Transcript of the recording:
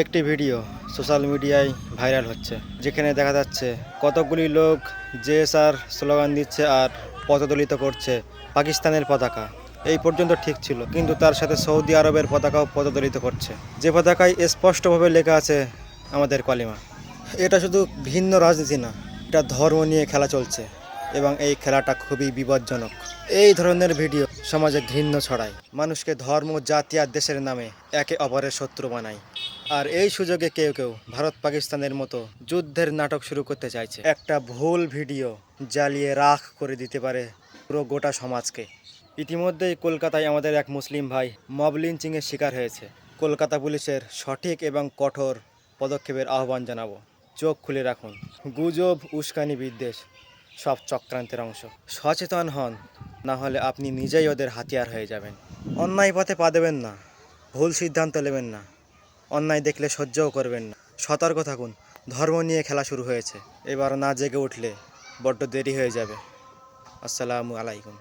একটি video social মিডিয়ায় viral হচ্ছে, যেখানে দেখা যাচ্ছে কতগুলি লোক জেএসআর স্লোগান দিচ্ছে আর পদদলিত করছে পাকিস্তানের পতাকা। এই পর্যন্ত ঠিক ছিল, কিন্তু তার সাথে সৌদি আরবের পতাকাও পদদলিত করছে, যে পতাকায় স্পষ্টভাবে লেখা আছে আমাদের কলিমা। এটা শুধু ভিন্ন রাজনীতি না, এটা ধর্ম নিয়ে খেলা চলছে এবং এই খেলাটা খুবই বিপজ্জনক। এই ধরনের ভিডিও সমাজে ঘৃণ্য ছড়ায়, মানুষকে ধর্ম, জাতি আর দেশের নামে একে অপরের শত্রু বানায়। আর এই সুযোগে কেউ কেউ ভারত পাকিস্তানের মতো যুদ্ধের নাটক শুরু করতে চাইছে। একটা ভুল ভিডিও জ্বালিয়ে রাখ করে দিতে পারে পুরো গোটা সমাজকে। ইতিমধ্যেই কলকাতায় আমাদের এক মুসলিম ভাই মব লিঞ্চিংয়ের শিকার হয়েছে। কলকাতা পুলিশের সঠিক এবং কঠোর পদক্ষেপের আহ্বান জানাবো। চোখ খুলে রাখুন, গুজব, উস্কানি, বিদ্বেষ সব চক্রান্তের অংশ। সচেতন হন, না হলে আপনি নিজেই ওদের হাতিয়ার হয়ে যাবেন। অন্যায় পথে পা দেবেন না, ভুল সিদ্ধান্ত নেবেন না, অন্যায় দেখলে সহ্যও করবেন না। সতর্ক থাকুন, ধর্ম নিয়ে খেলা শুরু হয়েছে। এবার না জেগে উঠলে বড্ড দেরি হয়ে যাবে। আসসালামু আলাইকুম।